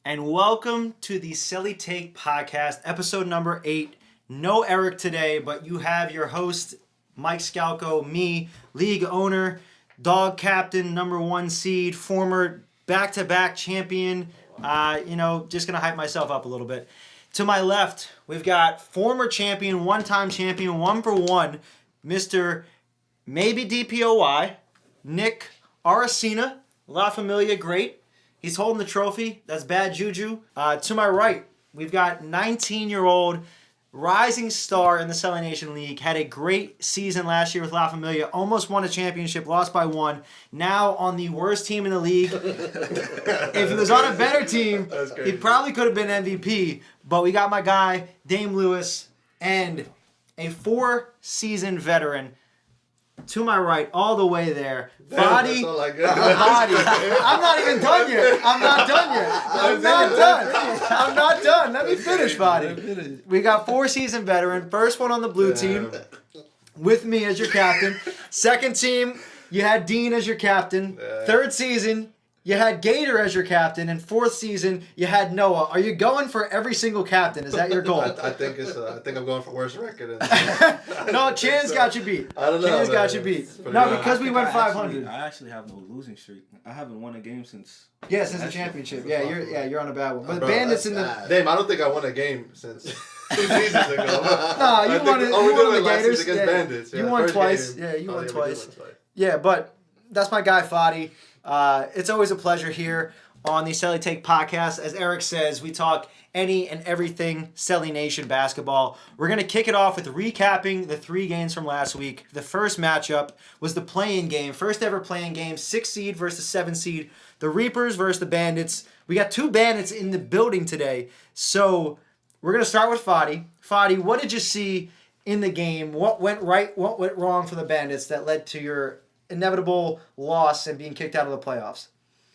and welcome to the CeleTake Podcast, episode number 8. No Eric today, but you have your host, Mike Scalco, me, league owner, dog captain, number 1 seed, former back-to-back champion. Just going to hype myself up a little bit. To my left, we've got former champion, one-time champion, 1-for-1, Mr. Maybe DPOY, Nick Aracena, La Familia, great. He's holding the trophy. That's bad juju. To my right, we've got 19-year-old rising star in the Celly Nation League. Had a great season last year with La Familia. Almost won a championship, lost by 1. Now on the worst team in the league. If he was on a better team, he probably could have been MVP. But we got my guy, Dame Lewis, and a 4-season veteran. To my right, all the way there, Fadi Alawi. I'm not even done yet. I'm not done. Let me finish, Fadi. We got 4-season veteran. First one on the blue team, with me as your captain. Second team, you had Dean as your captain. Third season, you had Gator as your captain, and 4th season you had Noah. Are you going for every single captain? Is that your goal? I think I'm going for worst record. No, Chan's got you beat. I don't know. Chan's got you beat. No, because we went 500. I actually have no losing streak. I haven't won a game since. Yeah, since the championship. You're on a bad one. But the Bandits in the. Damn, I don't think I won a game since 2 seasons ago. No, you won it. You won the Gators against Bandits. You won twice. Yeah, you won twice. Yeah, but that's my guy Fadi. It's always a pleasure here on the CeleTake Podcast. As Eric says, we talk any and everything Celly Nation basketball. We're going to kick it off with recapping the 3 games from last week. The first matchup was the play-in game. First ever play-in game, 6 seed versus 7 seed. The Reapers versus the Bandits. We got 2 Bandits in the building today. So we're going to start with Fadi. Fadi, what did you see in the game? What went right, what went wrong for the Bandits that led to your inevitable loss and being kicked out of the playoffs?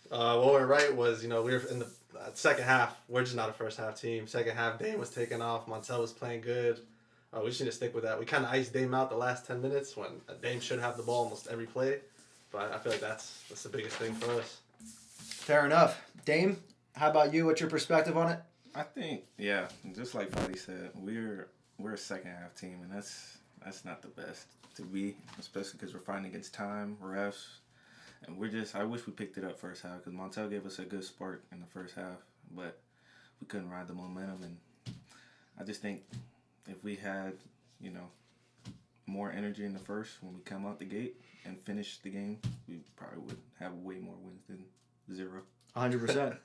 What went right was, we were in the second half. We're just not a first half team. Second half, Dame was taking off. Montel was playing good. We just need to stick with that. We kind of iced Dame out the last 10 minutes when Dame should have the ball almost every play. But I feel like that's the biggest thing for us. Fair enough. Dame, how about you? What's your perspective on it? I think, just like Fadi said, we're a second half team, and that's not the best to be, especially because we're fighting against time, refs, and I wish we picked it up first half because Montel gave us a good spark in the first half, but we couldn't ride the momentum, and I just think if we had, more energy in the first when we come out the gate and finish the game, we probably would have way more wins than 0. 100%.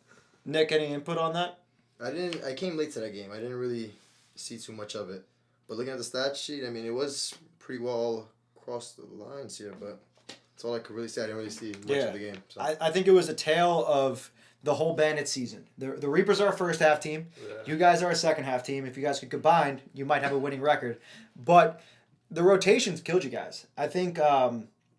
Nick, any input on that? I came late to that game. I didn't really see too much of it. But looking at the stat sheet, it was pretty well across the lines here, but that's all I could really say. I didn't really see much of the game. So. I think it was a tale of the whole Bandit season. The Reapers are a first half team. Yeah. You guys are a second half team. If you guys could combine, you might have a winning record. But the rotations killed you guys. I think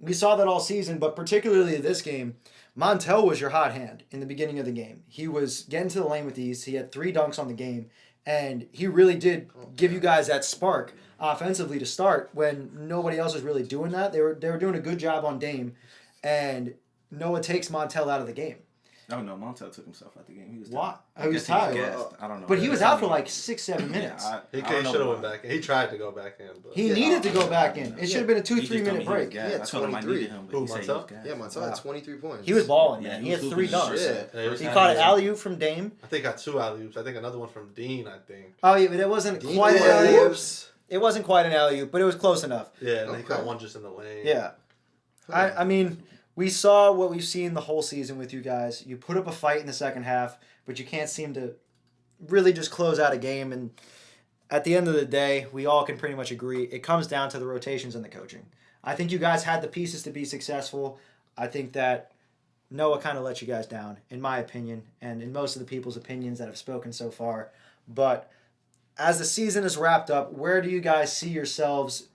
we saw that all season, but particularly this game, Montel was your hot hand in the beginning of the game. He was getting to the lane with ease. He had 3 dunks on the game. And he really did give you guys that spark offensively to start when nobody else was really doing that. They were doing a good job on Dame, and Noah takes Montel out of the game. Oh, no, Montel took himself out the game. He was tired. He was tired. I don't know. But he was out for like 6-7 minutes. He should have went back in. He tried to go back in. But he needed to go back in. It should have been a 2-3 minute break. Yeah, 23. Montel? Yeah, Montel had 23 points. He was balling, man. He had 3 dunks. Yeah. He caught an alley-oop from Dame. I think he got 2 alley-oops. I think another one from Dean, I think. Oh, yeah, but it wasn't quite an alley-oop. It wasn't quite an alley-oop, but it was close enough. Yeah, and he caught one just in the lane. Yeah. I mean, we saw what we've seen the whole season with you guys. You put up a fight in the second half, but you can't seem to really just close out a game. And at the end of the day, we all can pretty much agree it comes down to the rotations and the coaching. I think you guys had the pieces to be successful. I think that Noah kind of let you guys down, in my opinion, and in most of the people's opinions that have spoken so far. But as the season is wrapped up, where do you guys see yourselves?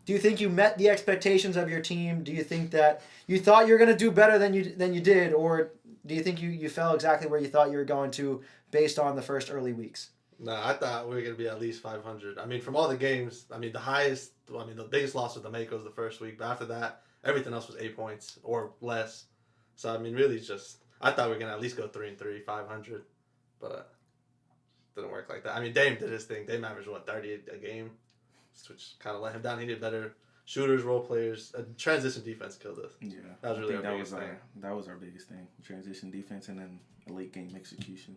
Do you think you met the expectations of your team? Do you think that you thought you were going to do better than you did, or do you think you fell exactly where you thought you were going to based on the first early weeks? No, I thought we were going to be at least 500. I mean, from all the games, the biggest loss was the Makos the first week, but after that, everything else was 8 points or less. So, really, I thought we were going to at least go 3-3, 500. but didn't work like that. I mean, Dame did his thing. Dame averaged, 30 a game, which kind of let him down. He needed better shooters, role players. Transition defense killed us. Yeah, that was really I think our biggest thing. That was our biggest thing. Transition defense and then a late game execution.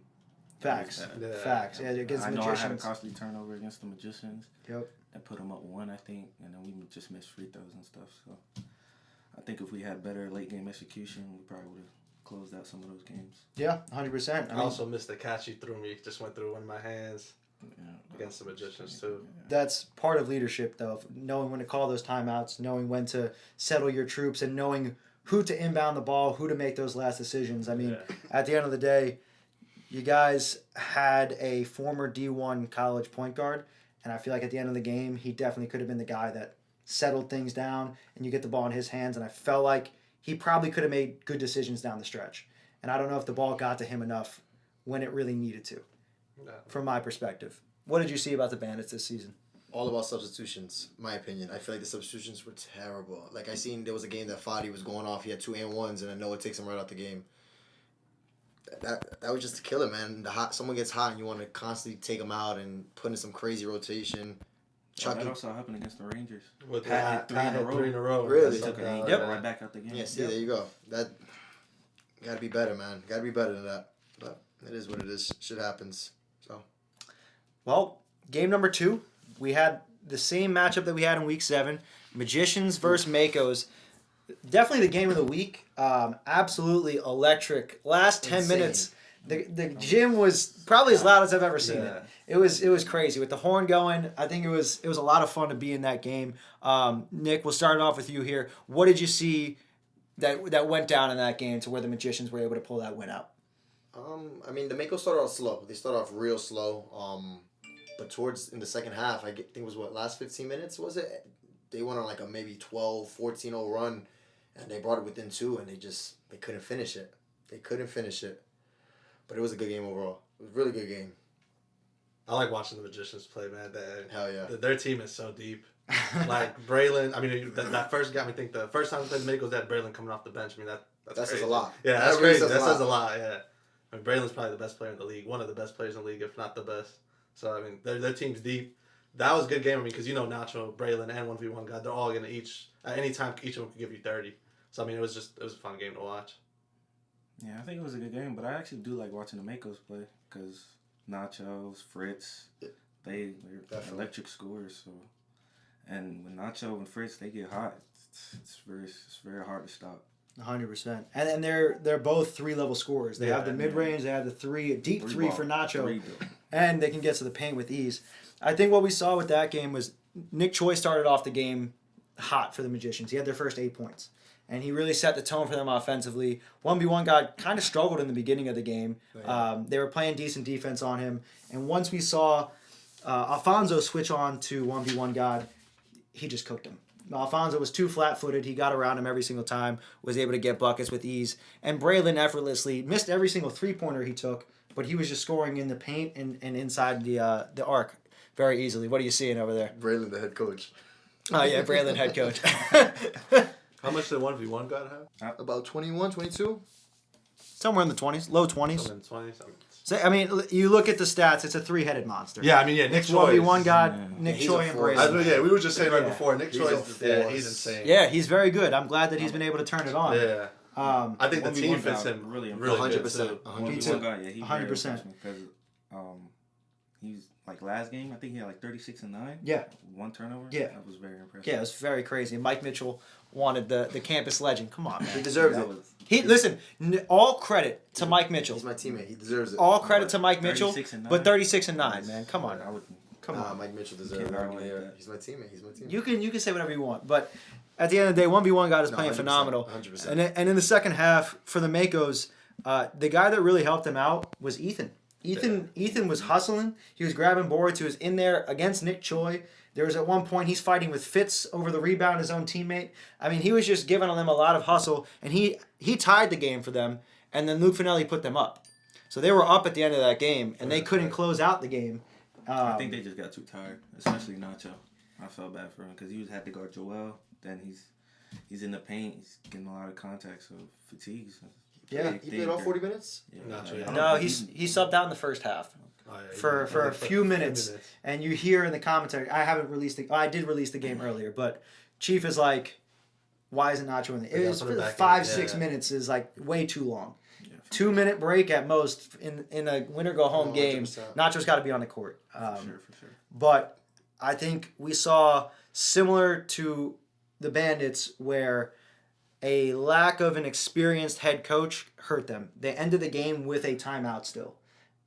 Facts. Yeah. Facts. Yeah, against the I know Magicians. I had a costly turnover against the Magicians. Yep. That put them up 1, I think, and then we just missed free throws and stuff. So I think if we had better late game execution, we probably would have closed out some of those games. Yeah, 100%. I also missed the catch you threw me. Just went through one of my hands against the Magicians too. That's part of leadership, though, knowing when to call those timeouts, knowing when to settle your troops, and knowing who to inbound the ball, who to make those last decisions. I mean, at the end of the day, you guys had a former D1 college point guard, and I feel like at the end of the game, he definitely could have been the guy that settled things down, and you get the ball in his hands, and I felt like he probably could have made good decisions down the stretch. And I don't know if the ball got to him enough when it really needed to, from my perspective. What did you see about the Bandits this season? All about substitutions, my opinion. I feel like the substitutions were terrible. Like, I seen there was a game that Fadi was going off. He had 2 and 1s, and I know it takes him right out the game. That was just a killer, man. Someone gets hot, and you want to constantly take them out and put in some crazy rotation. That also happened against the Rangers. With Pat three in a row. Really? They took it right back out the game. Yeah, see, there you go. That got to be better, man. Got to be better than that. But it is what it is. Shit happens. So. Well, game number 2, we had the same matchup that we had in Week 7. Magicians versus Makos. Definitely the game of the week. Absolutely electric. Last 10 Insane. minutes, the gym was probably as loud as I've ever seen it. It was crazy with the horn going. I think it was a lot of fun to be in that game. Nick, we'll start off with you here. What did you see that went down in that game to where the Magicians were able to pull that win out? I mean, the Mako started off slow. They started off real slow. But towards in the second half, I think it was last 15 minutes, was it? They went on like a maybe 12, 14-0 run, and they brought it within 2, and they couldn't finish it. But it was a good game overall. It was a really good game. I like watching the Magicians play, man. Hell yeah. Their team is so deep. Like Braylon, I mean, that first got me think the first time we played the Makos, that Braylon coming off the bench. I mean, that says a lot. Yeah, that's That really crazy. says That a says a lot. Yeah, I mean, Braylon's probably the best player in the league, one of the best players in the league, if not the best. So I mean, their team's deep. That was a good game. I mean, because Nacho, Braylon, and 1v1 God, they're all gonna at any time each of them could give you 30. So I mean, it was a fun game to watch. Yeah, I think it was a good game, but I actually do like watching the Makos play because Nachos, Fritz, they're electric scorers. So, and when Nacho and Fritz they get hot, it's very hard to stop. 100%. And they're both 3-level scorers. They have the mid-range, they have the deep three for Nacho, and they can get to the paint with ease. I think what we saw with that game was Nick Choi started off the game hot for the Magicians. He had their first 8 points, and he really set the tone for them offensively. 1v1 God kind of struggled in the beginning of the game. They were playing decent defense on him, and once we saw Alfonso switch on to 1v1 God, he just cooked him. Alfonso was too flat-footed. He got around him every single time, was able to get buckets with ease. And Braylon effortlessly missed every single three-pointer he took, but he was just scoring in the paint and inside the arc very easily. What are you seeing over there? Braylon, the head coach. Oh, yeah, Braylon, head coach. How much did 1v1 God have? About 21, 22? Somewhere in the 20s, low 20s. Something 20 something. So, I mean, you look at the stats, it's a 3-headed monster. Yeah, I mean, Nick It's Choi. 1v1 God, Nick He's Choi a and force. Braylon. We were just saying right before, Nick He's Choi, a force. he's insane. Yeah, he's very good. I'm glad that he's been able to turn it on. Yeah. I think the 1v1 team fits guy him really really good 100%. too. 1v1 guy, yeah, he 100%. because he's like last game. I think he had like 36 and 9. Yeah. 1 turnover. Yeah. That was very impressive. Yeah, it was very crazy. Mike Mitchell wanted the campus legend. Come on, He man. deserves That it. was Listen, all credit to Mike Mitchell. He's my teammate. He deserves it. All credit to Mike Mitchell, 36 and 9. but 36 and 9, man. Come on. I would. Come on. Mike Mitchell deserves Can't it. argue with that. He's my teammate. He's my teammate. You can say whatever you want, but at the end of the day, 1v1 God is playing 100%, phenomenal. 100%. And in the second half for the Makos, the guy that really helped him out was Ethan. Ethan was hustling. He was grabbing boards. He was in there against Nick Choi. There was at one point he's fighting with Fitz over the rebound, his own teammate. I mean, he was just giving them a lot of hustle, and he tied the game for them, and then Luke Finelli put them up. So they were up at the end of that game, and they couldn't close out the game. I think they just got too tired, especially Nacho. I felt bad for him because he had to guard Joel. Then he's in the paint. He's getting a lot of contact, so fatigues. Yeah. He played all 40 minutes? Yeah. No, he subbed out in the first half. For a few minutes, and you hear in the commentary, I did release the game earlier, but Chief is like, why isn't Nacho in there? It was 5-6 minutes is like way too long. 2-minute break at most in a winner go home game. 100%. Nacho's got to be on the court. For sure. But I think we saw similar to the Bandits where a lack of an experienced head coach hurt them. They ended the game with a timeout still,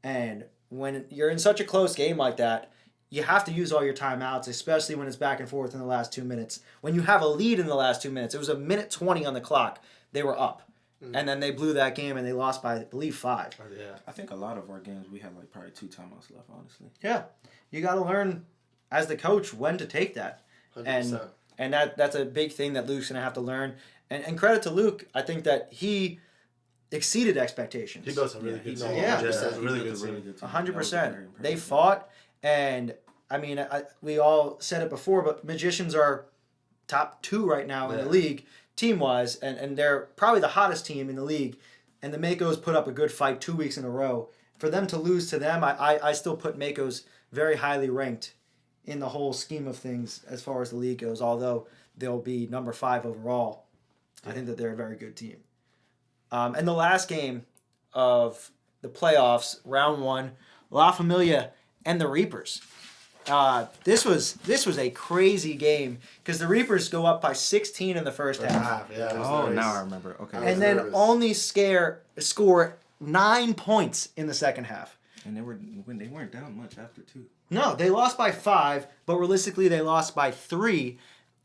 and when you're in such a close game like that, you have to use all your timeouts, especially when it's back and forth in the last 2 minutes. When you have a lead in the last 2 minutes, it was a minute 20 on the clock. They were up. And then they blew that game and they lost by, I believe, 5. Yeah. I think a lot of our games, we had like probably 2 timeouts left, honestly. Yeah. You got to learn, as the coach, when to take that. 100%. And that's a big thing that Luke's going to have to learn. And credit to Luke, I think that he exceeded expectations. He built a really good team. Yeah. Really good team. 100%. They fought, and I mean, we all said it before, but Magicians are top 2 right now in the league, team-wise, and they're probably the hottest team in the league. And the Makos put up a good fight 2 weeks in a row. For them to lose to them, I still put Makos very highly ranked in the whole scheme of things as far as the league goes, although they'll be number 5 overall. I think that they're a very good team. And the last game of the playoffs, round 1, La Familia and the Reapers. This was a crazy game because the Reapers go up by 16 in the first half. Now I remember. Okay. And then only score 9 points in the second half. And they weren't down much after 2. No, they lost by 5, but realistically they lost by 3.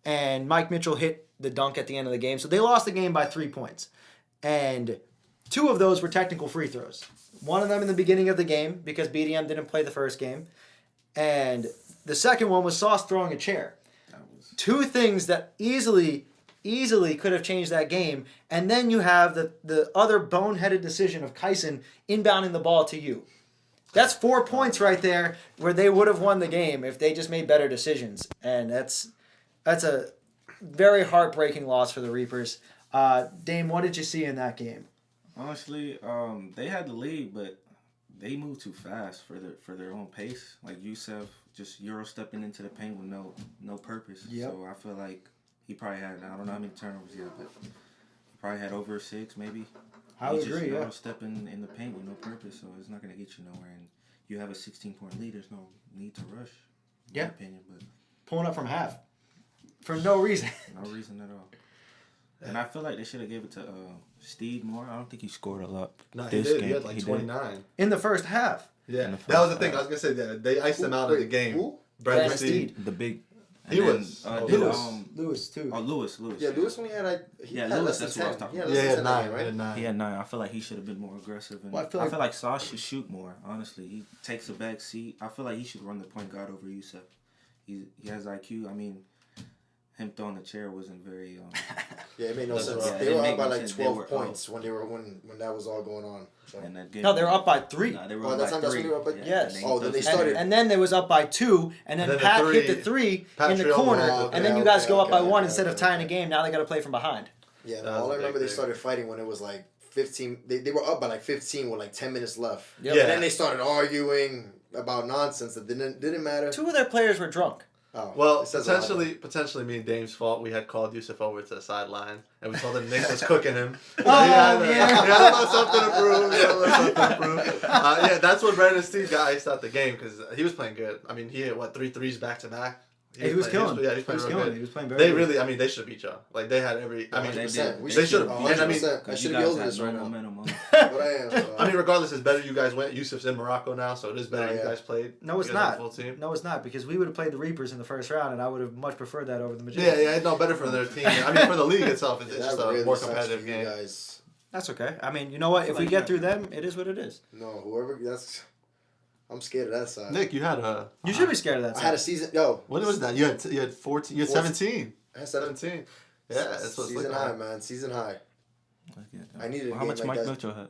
And Mike Mitchell hit the dunk at the end of the game. So they lost the game by 3 points. And 2 of those were technical free throws. One of them in the beginning of the game because BDM didn't play the first game. And the second one was Sauce throwing a chair. 2 things that easily could have changed that game. And then you have the other boneheaded decision of Kyson inbounding the ball to you. That's 4 points right there where they would have won the game if they just made better decisions. And that's a very heartbreaking loss for the Reapers. Dame, what did you see in that game? Honestly, they had the lead, but they moved too fast for their own pace. Like Yusef just Euro stepping into the paint with no purpose. Yep. So I feel like he probably had, I don't know how many turnovers he had, but he probably had over 6 maybe. I would He's agree, just yeah. Euro stepping in the paint with no purpose, so it's not going to get you nowhere. And you have a 16-point lead, there's no need to rush, in my opinion. But Pulling up from half. For no reason. no reason at all. And I feel like they should have gave it to Steve more. I don't think he scored a lot. No, he did. He had like 29. In the first half. Yeah, that was the thing. I was going to say that. They iced him out of the game. Who? Brandon Steed. Steed. The big... He was. Lewis, too. Oh, Lewis. Yeah, Lewis only had like... Lewis, that's what I was talking about. Yeah, he had 9. Right? He had 9. I feel like he should have been more aggressive. And Well, I feel like Sauce should shoot more, honestly. He takes a back seat. I feel like he should run the point guard over Yusef. He has IQ. I mean, him throwing the chair wasn't very... Yeah, it made no sense. Yeah, They were up by like sense. 12 points when that was all going on. So. And that game, No, they were up by 3. Nah, they were Oh, up that's by when 3. they were up by... Yes. Oh, then they started... And then they was up by 2, and then Pat hit the 3 in the corner, and then you guys go up by 1 instead of tying the game. Now they got to play from behind. Yeah, all I remember they started fighting when it was like 15. They were up by like 15 with like 10 minutes left. Yep. Yeah. And then they started arguing about nonsense that didn't matter. 2 of their players were drunk. Oh, Well, it says a lot. potentially me and Dame's fault. We had called Yusuf over to the sideline, and we told him Nick was cooking him. yeah. He had a little something to prove. Yeah, that's when Brandon Steve got iced out the game because he was playing good. I mean, he hit, 3 threes back to back? He was killing. He was playing real good. He was playing very They good. really, I mean, they should have beat y'all. Like, they had every... I mean, 100%. We they should have. And I mean, 100%. I should be over this right now. Momentum. But I am. So, I mean, regardless, it's better you guys went. Yusuf's in Morocco now, so it is better Oh, you yeah. guys played. No, it's You guys have a not. Full team. No, it's not, because we would have played the Reapers in the first round, and I would have much preferred that over the Magicians. Yeah, no, better for their team. I mean, for the league itself, it's just that a really more sucks competitive for you game. guys. That's okay. I mean, you know what? If we get through them, it is what it is. No, whoever that's. I'm scared of that side. Nick, you had a... You should be scared of that. I had a season. Yo, What was that? You had 14. You had 17. I had 17. Yeah, that's what's season looking high, like. man. Season high. I needed a How game much like Mike that. Mitchell had?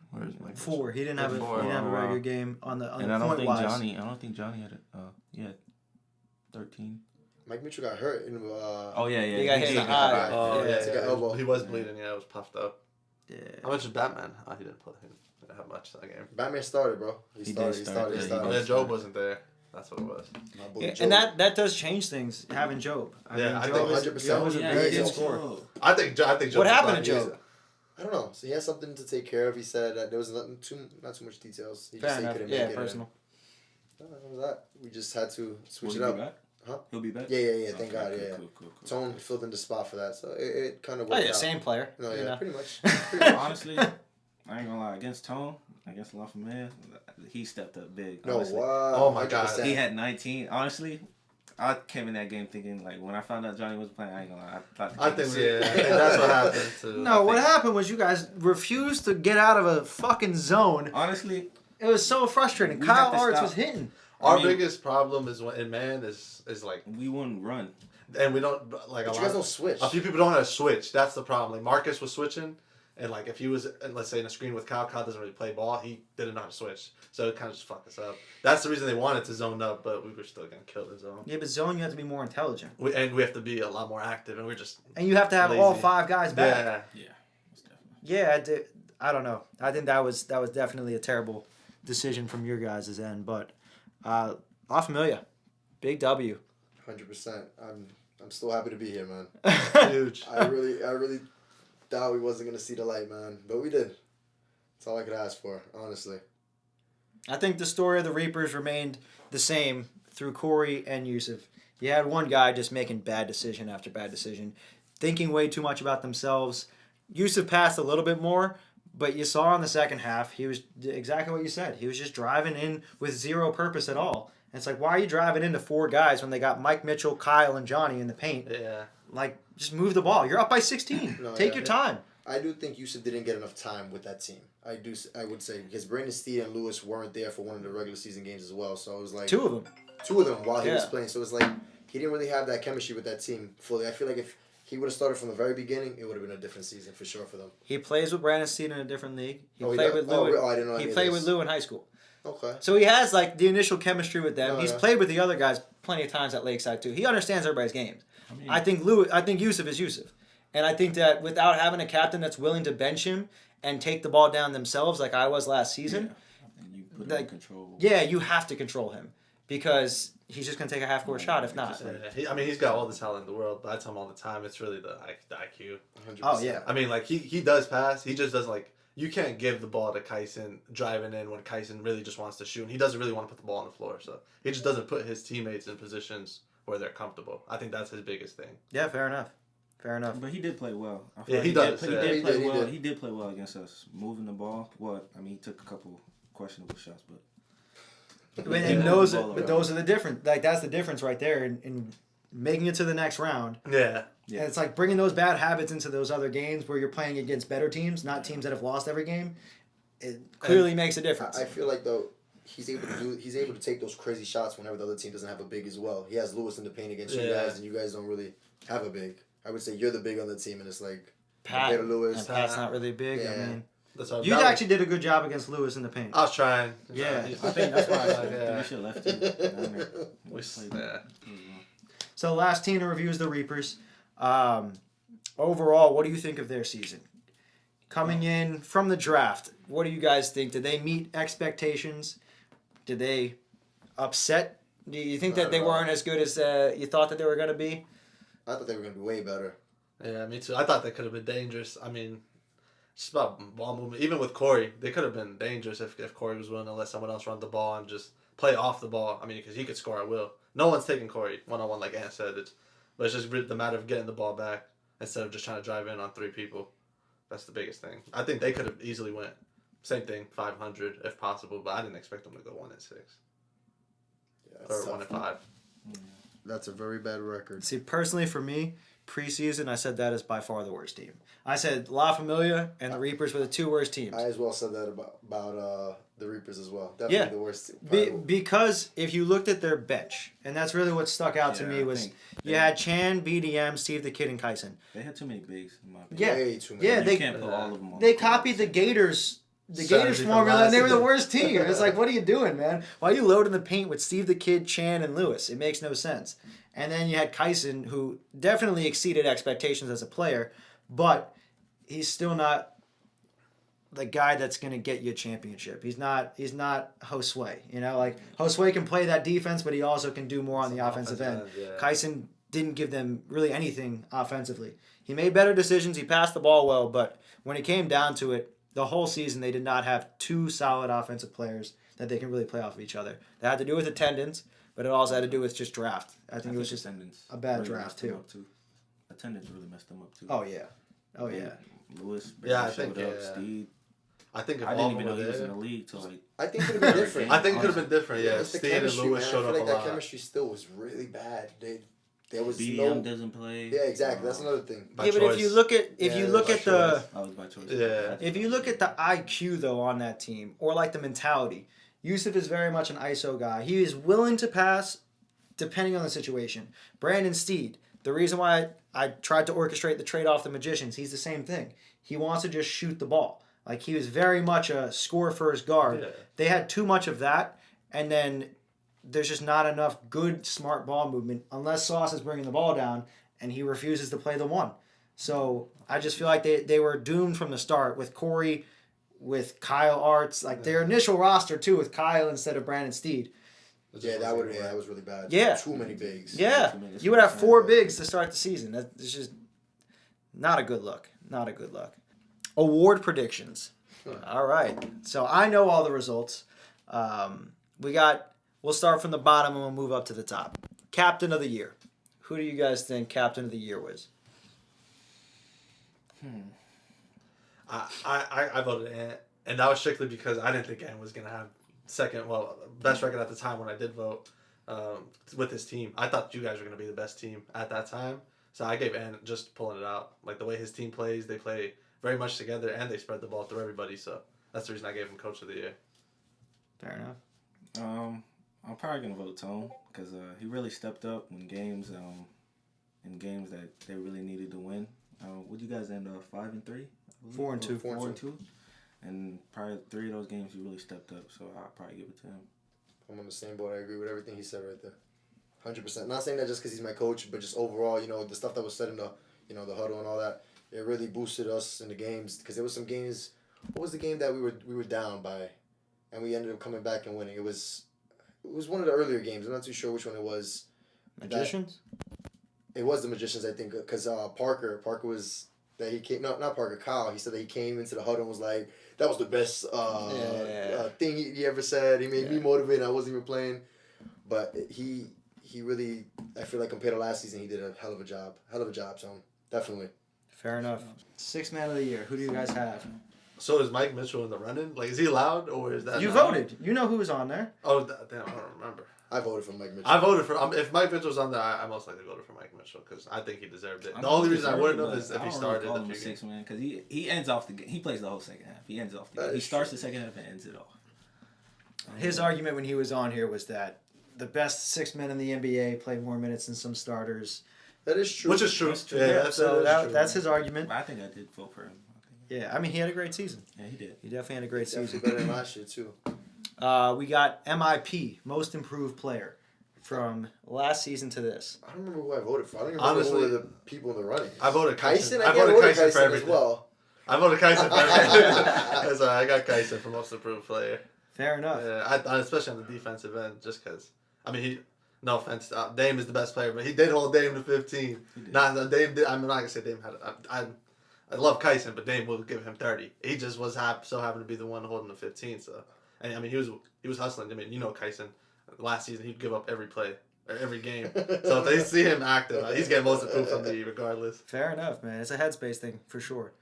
Where is Mike? 4. He didn't have a. He 4. didn't have a Oh, very wow. good game on the And I don't point think wise. Johnny. Had it. Yeah, 13. Mike Mitchell got hurt in Oh yeah. He got hit in the eye. Oh Yeah, took an elbow. He was bleeding. Yeah, it was puffed up. Yeah. How much is Batman? Oh, he didn't play. He didn't have much that game. Batman started, bro. He He started. did He start, started. yeah, Oh, yeah, Job wasn't there. That's what it was. My boy Yeah, Joe. and that does change things, having Job. I Job think is 100%. Job is a very good Job. scorer. I think Job. What happened to Job? Job? I don't know. So he has something to take care of. He said that there was not too much details. He Fair just said he enough. couldn't Yeah, make it. personal. That was that. We just had to switch Will it he up. be back? Huh? He'll be back? Yeah. Thank God. Yeah. Cool. Tone filled in the spot for that, so it kind of Oh worked yeah, out. same player. No, you yeah, know. pretty much. Honestly, I ain't gonna lie. Against Tone, against La Familia, he stepped up big. No, honestly. wow. Oh my God. 100%. He had 19. Honestly, I came in that game thinking, like, when I found out Johnny was playing, I ain't gonna lie. I think that's what happened. Too. No, what happened was you guys refused to get out of a fucking zone. Honestly, It was so frustrating. We Kyle had to Arts stop. was hitting. Our I mean- biggest problem is when in man is like, we wouldn't run. and we don't like But a you lot. guys don't switch. A few people don't know how to switch. That's the problem. Like Marcus was switching, and like if he was, let's say, in a screen with Kyle doesn't really play ball. He didn't know how to switch, so it kind of just fucked us up. That's the reason they wanted to zone up, but we were still gonna kill the zone. Yeah, but zone you have to be more intelligent, We have to be a lot more active, and we're just and you have to have all Lazy. 5 guys back. yeah. Yeah, most definitely. Yeah, I don't know. I think that was definitely a terrible decision from your guys' end, but La Familia, big W. 100%. I'm still happy to be here, man. Huge. I really thought we wasn't gonna see the light, man, but we did. That's all I could ask for, honestly. I think the story of the Reapers remained the same through Corey and Yusuf. You had one guy just making bad decision after bad decision, thinking way too much about themselves. Yusuf passed a little bit more, but you saw in the second half, he was exactly what you said. He was just driving in with zero purpose at all. And it's like, why are you driving into 4 guys when they got Mike Mitchell, Kyle, and Johnny in the paint? Yeah. Like, just move the ball. You're up by 16. No, Take yeah. your time. I do think Yusuf didn't get enough time with that team. I would say because Brandon Steed and Lewis weren't there for one of the regular season games as well. So it was like 2 of them. 2 of them while he was Yeah. playing. So it was like he didn't really have that chemistry with that team fully. I feel like if he would have started from the very beginning, it would have been a different season for sure for them. He plays with Brandon Steed in a different league. He Oh, he played does? with Lou. I didn't know He any of played this. with Lou in high school. Okay. So he has like the initial chemistry with them. Oh, He's yeah. played with the other guys plenty of times at Lakeside too. He understands everybody's games. I think Yusuf is Yusuf. And I think that without having a captain that's willing to bench him and take the ball down themselves like I was last season, And you put him in control. yeah, you have to control him because he's just going to take a half-court shot if not. Yeah. He's got all the talent in the world, but I tell him all the time, it's really the IQ. 100%. Oh, yeah. I mean, like, he does pass. He just doesn't, like, you can't give the ball to Kyson driving in when Kyson really just wants to shoot. And he doesn't really want to put the ball on the floor. So he just doesn't put his teammates in positions where they're comfortable. I think that's his biggest thing. Yeah, fair enough. Fair enough. But he did play well. I feel Yeah, like he does, He yeah. did He play did, he well. did. He did play well against us, moving the ball. He took a couple questionable shots, but And those are the difference. Like that's the difference right there in making it to the next round. Yeah. Yeah. And it's like bringing those bad habits into those other games where you're playing against better teams, not teams that have lost every game. It clearly makes a difference. I feel like though he's able to take those crazy shots whenever the other team doesn't have a big as well. He has Lewis in the paint against you Yeah. guys, and you guys don't really have a big. I would say you're the big on the team, and it's like Pat, compared to Lewis. and Pat's not really big. Yeah. I mean, That's what you actually did a good job against Lewis in the paint. I was trying. Yeah. I think that's why I said Yeah. we should have left him down there. We, Played yeah. So last team to review is the Reapers. Overall, what do you think of their season? Coming in from the draft, what do you guys think? Did they meet expectations? Did they upset? Do you think that they weren't as good as you thought that they were going to be? I thought they were gonna be way better. Yeah, me too. I thought they could have been dangerous. I mean, just about ball movement. Even with Corey, they could have been dangerous if Corey was willing to let someone else run the ball and just play off the ball. I mean, because he could score at will. No one's taking Corey one-on-one like Ant said. But it's just the matter of getting the ball back instead of just trying to drive in on 3 people. That's the biggest thing. I think they could have easily went. Same thing, 500 if possible, but I didn't expect them to go 1-6 Yeah, or it's tough. 1-5. That's a very bad record. See, personally for me, preseason, I said that is by far the worst team. I said La Familia and the Reapers were the 2 worst teams. I as well said that about the Reapers as well. Definitely the worst. Because if you looked at their bench, and that's really what stuck out to me was you had Chan, BDM, Steve the Kid, and Kyson. They had too many bigs, in my opinion. Yeah, Way too many. yeah, You they can't put all of them on they the copied the court. Gators. The Strategy Gators from formula, and they were the last worst team. It's like, what are you doing, man? Why are you loading the paint with Steve the Kid, Chan, and Lewis? It makes no sense. And then you had Kyson, who definitely exceeded expectations as a player, but he's still not the guy that's going to get you a championship. He's not Josue. You know, like Josue can play that defense, but he also can do more on the offensive end. Yeah. Kyson didn't give them really anything offensively. He made better decisions. He passed the ball well, but when it came down to it, the whole season they did not have two solid offensive players that they can really play off of each other. That had to do with attendance, but it also had to do with just draft. I think it was just attendance a bad really draft messed them too. up, Attendance really messed them up too. Oh yeah. Oh yeah. Lewis. Yeah, I showed think, up. yeah. Steve. I think if I all didn't of even them know were he was in there, the league till like. I think it could have been different. I think it could have been different. Yeah, It's the Steve and chemistry, Lewis man. I showed feel up like a that lot. chemistry still was really bad. There was B. no. Young doesn't play. Yeah, exactly. That's another thing. By Yeah, but if choice. you look at the That was by choice. Yeah. if you look at the IQ though on that team or like the mentality, Yusuf is very much an ISO guy. He is willing to pass depending on the situation. Brandon Steed, the reason why I tried to orchestrate the trade off the Magicians, he's the same thing. He wants to just shoot the ball. Like he was very much a score first guard. Yeah. They had too much of that, and then there's just not enough good smart ball movement unless Sauce is bringing the ball down and he refuses to play the one. So I just feel like they were doomed from the start with Corey, with Kyle Arts, like their initial roster too with Kyle instead of Brandon Steed. Yeah, that was really bad. Yeah. Too many bigs. Yeah, you would have 4 bigs to start the season. That's just not a good look. Not a good look. Award predictions. All right. So I know all the results. We'll start from the bottom and we'll move up to the top. Captain of the year. Who do you guys think Captain of the year was? I voted Ant, and that was strictly because I didn't think Ant was gonna have best record at the time when I did vote with his team. I thought you guys were gonna be the best team at that time, so I gave Ant just pulling it out. Like the way his team plays, they play very much together, and they spread the ball through everybody. So that's the reason I gave him Coach of the Year. Fair enough. I'm probably gonna vote Tone because he really stepped up in games that they really needed to win. Would you guys end up 5-3? 4-2. 4-2. And probably 3 of those games he really stepped up, so I'll probably give it to him. I'm on the same boat. I agree with everything he said right there. 100%. Not saying that just because he's my coach, but just overall, the stuff that was said in the, the huddle and all that, it really boosted us in the games because there was some games. What was the game that we were down by, and we ended up coming back and winning? It was one of the earlier games. I'm not too sure which one it was. Magicians? It was the Magicians, I think, because Parker was that he came. Not Parker. Kyle. He said that he came into the huddle and was like, that was the best thing he ever said. He made me motivated. I wasn't even playing, but he really, I feel like compared to last season, he did a hell of a job. So definitely. Fair enough. 6th man of the year. Who do you guys have? So is Mike Mitchell in the running? Like, is he allowed, or is that You not- voted. You know who was on there. Oh, damn, I don't remember. I voted for Mike Mitchell. I voted for if Mike Mitchell's on there, I most likely voted for Mike Mitchell because I think he deserved it. The only reason I wouldn't have is if he started the the few games. 6-man because he ends off the game. He plays the whole second half. He ends off the game. He starts the second half and ends it off. His argument when he was on here was that the best 6 men in the NBA play more minutes than some starters. That is true. Which is true. That's true. Yeah, So that is true. that's his argument. I think I did vote for him. Yeah, I mean, he had a great season. Yeah, he did. He definitely had a great Definitely season. better than last year too. We got MIP, Most Improved Player, from last season to this. I don't remember who I voted for. I don't even Honestly, remember who were the people in the running. I voted Kyson. I I voted voted Kyson for Kyson as everything. well. I voted Kyson for everything. Because I got Kyson for most improved player. Fair enough. Especially on the defensive end, just because. I mean, no offense, Dame is the best player, but he did hold Dame to 15. Dame did. I'm not gonna say Dame had. I love Kyson, but Dame will give him 30. He just was so happened to be the one holding the 15. So, and I mean, he was hustling. I mean, Kyson. Last season, he'd give up every play or every game. So if they see him active, he's getting most improved from me regardless. Fair enough, man. It's a headspace thing for sure.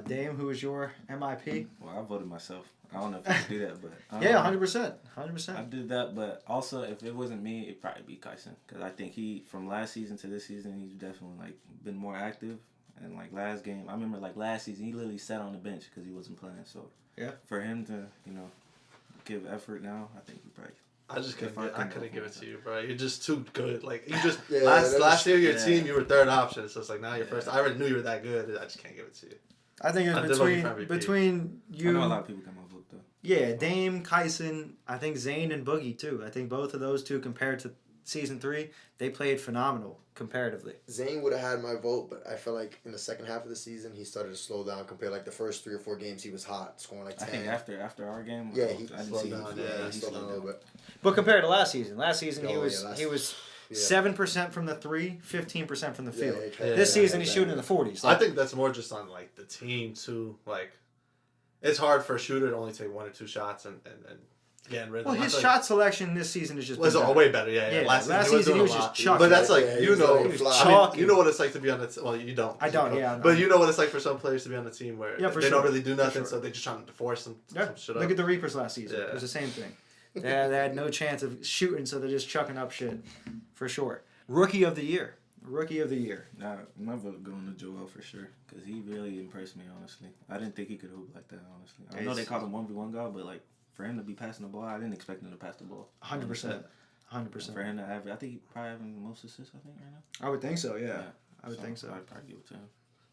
Dame, who is your MIP? Well, I voted myself. I don't know if you can do that, but Yeah, 100%. I 100%. did that, but also if it wasn't me, it'd probably be Kyson because I think he from last season to this season he's definitely been more active. And last game, I remember last season he literally sat on the bench because he wasn't playing. So yeah, for him to give effort now, I think he probably. I just couldn't give it to you, bro. You're just too good. Like you just Yeah, last year your yeah. team you were third option, so it's like now you're first. I already knew you were that good. I just can't give it to you. I think I it's did vote you for MVP. between you. I know a lot of people got my vote though. Yeah, Dame, Kyson, I think Zane and Boogie too. I think both of those two compared to season 3, they played phenomenal comparatively. Zane would have had my vote, but I feel like in the second half of the season he started to slow down compared like the first 3 or 4 games he was hot, scoring like 10. I think after our game, Yeah, he I didn't slowed see down. him. Yeah, he slowed down a little bit. But compared to last season he Oh, was yeah, he was yeah. 7% from the 3, 15% from the Yeah, field. yeah, This yeah, season he's shooting in the 40s. I think that's more just on like the team too. Like, it's hard for a shooter to only take 1 or 2 shots and get rid of Well, them. his I feel shot selection this season is just was been better. way better. Yeah. Yeah, Last season he doing was a just lot. chucking. But that's like Yeah, he you was know, like fly. chalking. you know what it's like to be on the well, you don't. I don't. Yeah, But you know what it's like for some players to be on the team where Yeah, for they sure. don't really do nothing, sure. so they just trying to force some shit Look up. at the Reapers last season. Yeah. It was the same thing. They had no chance of shooting, so they're just chucking up shit, for sure. Rookie of the year. Nah, my vote going to Joel for sure because he really impressed me. Honestly, I didn't think he could hoop like that. Honestly, I know they called him 1v1 guy, but like for him to be passing the ball, I didn't expect him to pass the ball. 100%. For him to average, I think he probably having the most assists. I think right now. I would think so. Yeah. I would think so. I'd probably give it to him.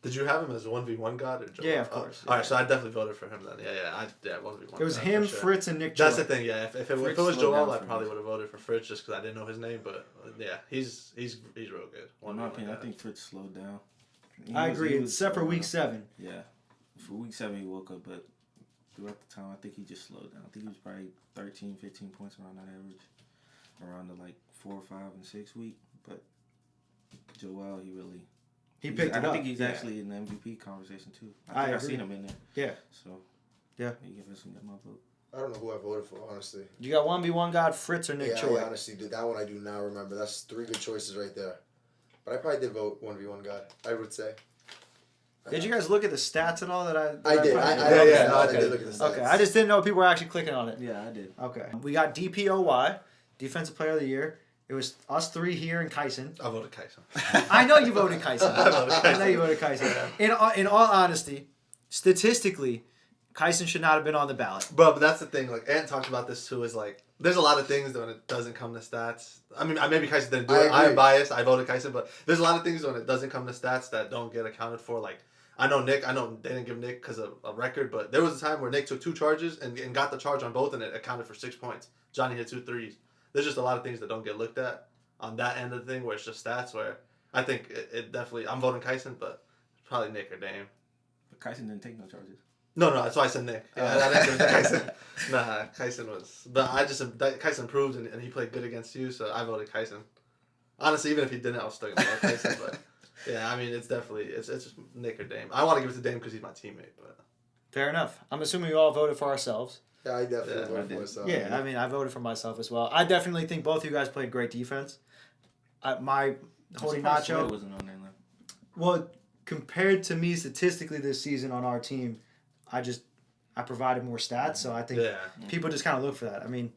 Did you have him as a 1v1 god or Joel? Yeah, of course. All right, so I definitely voted for him then. Yeah, 1v1. It was god, him, for sure. Fritz, and Nick. Joy. That's the thing. Yeah, if it Fritz was slowed Joel, down I for probably me. would have voted for Fritz just because I didn't know his name. But yeah, he's real good. In my 1v1 opinion, I god. think Fritz slowed down. I agree, except for week 7. Yeah, for week 7 he woke up, but throughout the time I think he just slowed down. I think he was probably 13, 15 points around that average, around the like 4, 5, and 6 week. But Joel, He picked it up. I think he's yeah. actually in the MVP conversation too. I I agree. seen him in there. Yeah. So Yeah. he gave us my vote. I don't know who I voted for, honestly. You got 1v1 God, Fritz, or Nick Yeah, Choi. I honestly do. That one I do not remember. That's 3 good choices right there. But I probably did vote 1v1 guy, I would say. Did you guys look at the stats and all that I I did. put I in? did Okay. look at the stats. Okay, I just didn't know if people were actually clicking on it. Yeah, I did. Okay. We got DPOY, Defensive Player of the Year. It was us 3 here and Kyson. I voted Kaisen. I know you voted Kyson. I voted I know you Kaisen. voted Kyson. In all honesty, statistically, Kyson should not have been on the ballot. But that's the thing. Like Ant talked about this too. Is like there's a lot of things that when it doesn't come to stats. I mean, maybe Kaisen didn't do I it. I'm agree. biased. I voted Kaisen, but there's a lot of things when it doesn't come to stats that don't get accounted for. Like I know they didn't give Nick because of a record, but there was a time where Nick took 2 charges and got the charge on both, and it accounted for 6 points. Johnny hit 2 threes. There's just a lot of things that don't get looked at on that end of the thing where it's just stats. Where I think it definitely. I'm voting Kaisen, but probably Nick or Dame. But Kyson didn't take no charges. No, that's why I said Nick. Yeah, I didn't give it to Kyson. Nah, Kyson was. But Kyson improved and he played good against you, so I voted Kyson. Honestly, even if he didn't, I was still going to vote Kyson. But yeah, I mean, it's definitely it's just Nick or Dame. I want to give it to Dame because he's my teammate. But Fair enough. I'm assuming we all voted for ourselves. Yeah, I definitely Yeah, voted I for did. myself. Yeah, I mean, I voted for myself as well. I definitely think both of you guys played great defense. My holding I'm surprised Nacho. Floyd wasn't on there. Like, Well, compared to me statistically this season on our team, I provided more stats, so I think yeah, people just kind of look for that. I mean,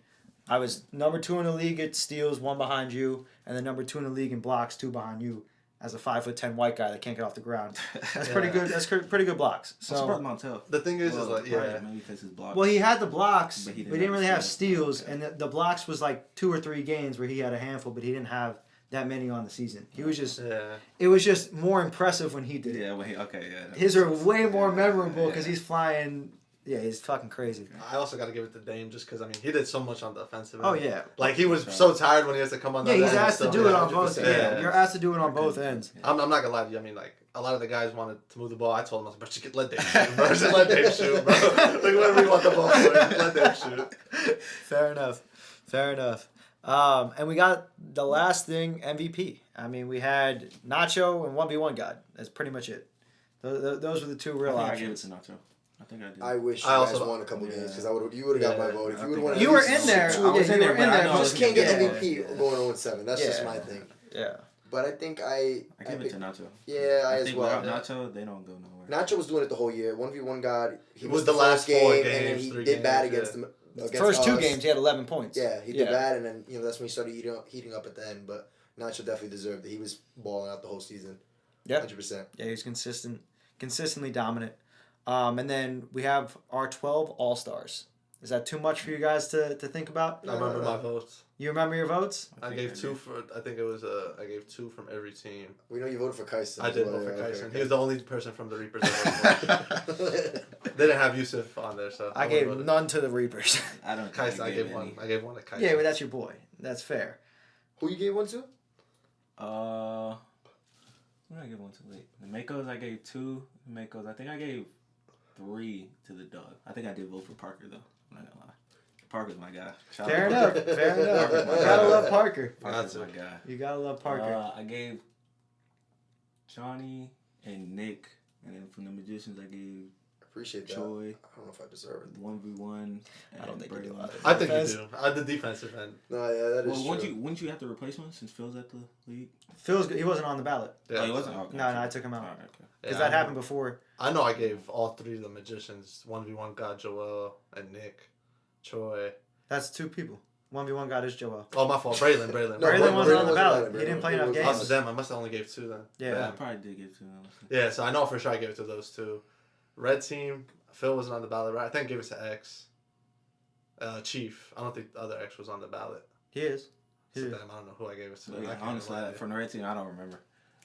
I was number 2 in the league at steals, 1 behind you, and then number 2 in the league in blocks, 2 behind you. As a 5'10" white guy that can't get off the ground, that's pretty good. That's pretty good blocks. I'm surprised So, Montel. the thing is like probably yeah, maybe because his block. well, he had the blocks, But but he he didn't didn't really have have steals, steals. and the blocks was like 2 or 3 games where he had a handful, but he didn't have that many on the season. He was just, yeah. it was just more impressive when he did it. Yeah, well, okay, yeah. His are way more Yeah, memorable because yeah. he's flying. Yeah, he's fucking crazy. I also got to give it to Dame just because I mean he did so much on the offensive. Oh end. yeah, Like he was so tired when he has to come on. yeah. that He's end, asked to so, do yeah, it on both. 100%. Yeah, you're asked to do it on both ends. I'm not gonna lie to you. I mean, like a lot of the guys wanted to move the ball. I told them, I was like, "But let Dave shoot, bro. Just let Dave shoot, bro. Like whatever you want the ball for, just let Dave shoot." Fair enough. Fair enough. And we got the last thing, MVP. I mean, we had Nacho and 1v1 God. That's pretty much it. Those were the 2 real I gave it options. to Nacho. I think I did. I wish you I guys also- won a couple yeah. games because you would have got my vote. If you would have won, at You were least in there. two Yeah, games, you were in but I there. know you it just was can't get yeah. MVP going 0-7. That's just Yeah. my thing. Yeah. But I think I give it picked- to Nacho. Yeah, I I as think well. without Nacho, they don't go nowhere. Nacho was doing it the whole year. 1v1 God. He It was was the the last last 4 game, and then games, he 3 did bad games, against yeah. them. Against First 2 us. games, he had 11 points. Yeah, he did bad, and then that's when he started heating up at the end. But Nacho definitely deserved it. He was balling out the whole season. Yeah. 100%. Yeah, he was consistently dominant. And then we have our 12 All-Stars. Is that too much for you guys to think about? I remember my votes. You remember your votes? I gave 2 for. I think it was. I gave 2 from every team. We know you voted for Kyson. I as did well, vote for yeah, okay, Kyson. okay. He was the only person from the Reapers. That voted for. They didn't have Yusuf on there, so I gave none to the Reapers. I don't. Kyson. I gave any. one. I gave one to Kyson. Yeah, but that's your boy. That's fair. Who you gave one to? Who did I give one to? Wait, the Makos I gave 2. The Makos I think I gave 3 to the dog. I think I did vote for Parker though. I'm not gonna lie. Parker's my guy. Fair enough. Fair enough. You gotta love Parker. Parker's my guy. You gotta love Parker. I gave Johnny and Nick, and then from the Magicians I gave Appreciate that. Troy. I don't know if I deserve it. 1v1. I don't think you do. I think you do. The defensive end. No, yeah, that is Well, true. wouldn't you have to replace one since Phil's at the league? Phil's good. He wasn't on the ballot. Yeah, Oh, he wasn't? Okay. No, I took him out. Alright, okay. Because Yeah, that happened before. I know I gave all 3 of the Magicians 1v1 got Joel and Nick, Troy. That's 2 people. 1v1 got his Joel. Oh, my fault. Braylon. No, Braylon Braylon wasn't on the wasn't ballot. on it, He didn't play Braylon enough wasn't games. Oh, so damn, I must have only gave 2 then. Yeah. I probably did give 2. Honestly. Yeah, so I know for sure I gave it to those 2. Red team, Phil wasn't on the ballot, right? I think I gave it to X. Chief. I don't think the other X was on the ballot. He is. So damn, I don't know who I gave it to. Yeah, honestly, from the red team, I don't remember.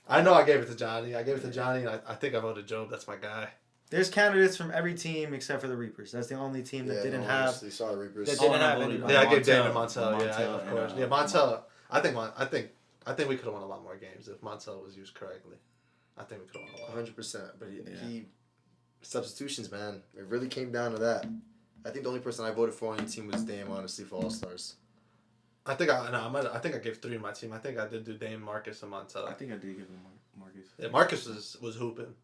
I know I gave it to Johnny. I gave it to Johnny, and I think I voted Job. That's my guy. There's candidates from every team except for the Reapers. That's the only team that didn't have. Honestly, sorry, Reapers. That didn't have voted anybody. Yeah, I gave Montel. Damon Montel. Yeah, Montel of course. and, Yeah, Montel. I think we could have won a lot more games if Montel was used correctly. I think we could have won a lot. 100%. But Yeah. he substitutions, man. It really came down to that. I think the only person I voted for on your team was Dame, honestly, for All Stars. I think I think I gave 3 in my team. I think I did do Dame, Marcus, and Montel. I think I did give him Marcus. Yeah, Marcus was hooping.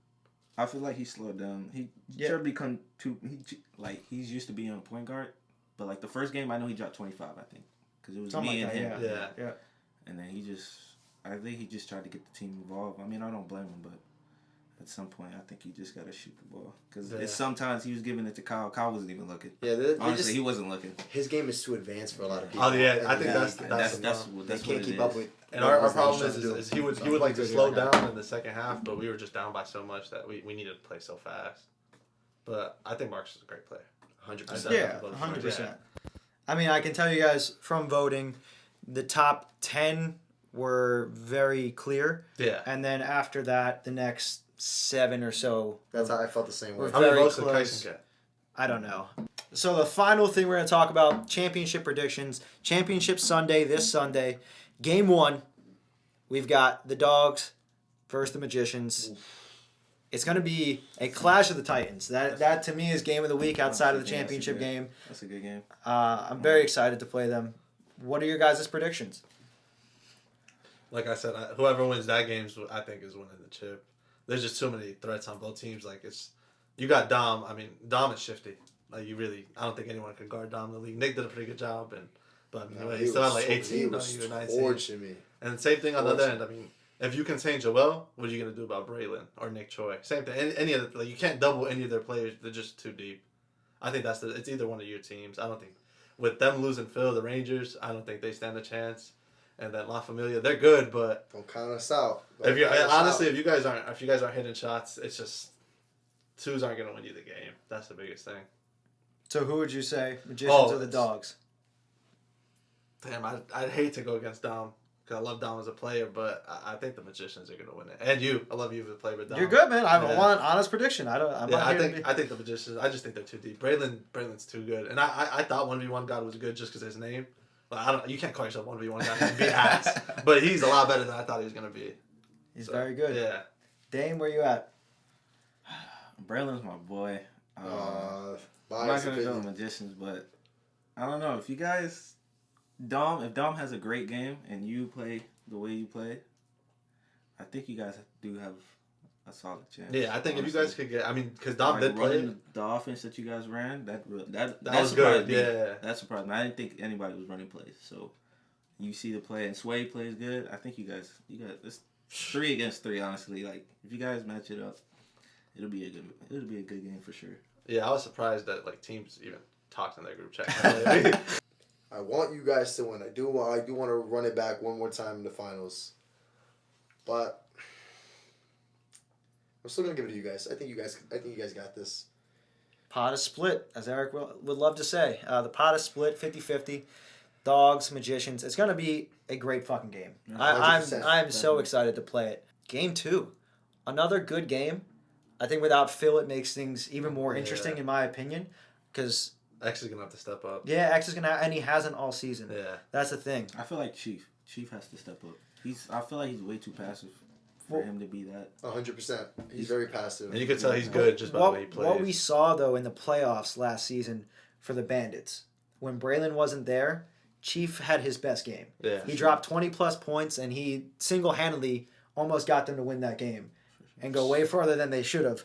I feel like he slowed down. He should become he's used to being a point guard, but like the first game I know he dropped 25. I think because it was Something me like and that, him. Yeah. And then I think he just tried to get the team involved. I mean, I don't blame him, but at some point, I think he just got to shoot the ball. Because sometimes he was giving it to Kyle. Kyle wasn't even looking. Yeah, honestly, he wasn't looking. His game is too advanced for a lot of people. Oh yeah, I think that's they can't keep up with. And our what problem he's trying to is do. he would like to slow down in the second half, but we were just down by so much that we needed to play so fast. But I think Marcus is a great player. 100%. Yeah, 100%. I mean, I can tell you guys from voting, the top 10 were very clear. Yeah. And then after that, the next 7 or so. That's how I felt the same way. How many very votes did close. Kyson get? I don't know. So the final thing we're going to talk about, championship predictions. Championship Sunday, this Sunday. Game 1, we've got the Dogs versus the Magicians. It's going to be a clash of the Titans. That to me is game of the week outside of the championship game. That's a good game. I'm very excited to play them. What are your guys' predictions? Like I said, whoever wins that game, I think, is winning the chip. There's just too many threats on both teams. Like you got Dom. I mean, Dom is shifty. Like I don't think anyone can guard Dom in the league. Nick did a pretty good job, but he still had like 18, He was 19. torching me. And same thing on the other end. I mean, if you contain Joel, what are you gonna do about Braylon or Nick Choi? Same thing. Any of the, you can't double any of their players. They're just too deep. I think it's either one of your teams. I don't think with them losing Phil, the Rangers, I don't think they stand a chance. And then La Familia, they're good, but Don't count us out. if you guys aren't hitting shots, it's just twos aren't gonna win you the game. That's the biggest thing. So who would you say, Magicians or the Dogs? Damn, I'd hate to go against Dom because I love Dom as a player, but I think the Magicians are gonna win it. And I love you as a player, but Dom. You're good, man. I want an honest prediction. I think the Magicians. I just think they're too deep. Braylon's too good, and I thought 1v1 God was good just because his name. Like, you can't call yourself 1v1 God and be ass, but he's a lot better than I thought he was gonna be. He's very good. Yeah. Dame, where you at? Braylon's my boy. I'm not biased gonna go opinion. Magicians, but I don't know if you guys. If Dom has a great game and you play the way you play, I think you guys do have a solid chance. Yeah, I think honestly. if you guys could get, I mean, because Dom did play. running the offense that you guys ran, that was surprised good. me. Yeah, that surprised me. I didn't think anybody was running plays. So you see the play and Sway plays good. I think you guys, it's 3 against 3. Honestly, like if you guys match it up, it'll be a good game for sure. Yeah, I was surprised that like teams even talked in their group chat. I want you guys to win. I do want to run it back one more time in the finals, but I'm still gonna give it to you guys. I think you guys got this. Pot is split, as Eric would love to say. The pot is split 50-50. Dogs, Magicians. It's going to be a great fucking game. 100%. I'm so excited to play it. Game 2. Another good game. I think without Phil, it makes things even more interesting, in my opinion. Because X is going to have to step up. yeah, X is going to, and he hasn't all season. Yeah. That's the thing. I feel like Chief. Chief has to step up. I feel like he's way too passive for him to be that. 100%. He's very passive. And you can tell he's good just by the way he plays. What we saw, though, in the playoffs last season for the Bandits, when Braylon wasn't there, Chief had his best game. Yeah, he dropped 20-plus points, and he single-handedly almost got them to win that game and go way further than they should have.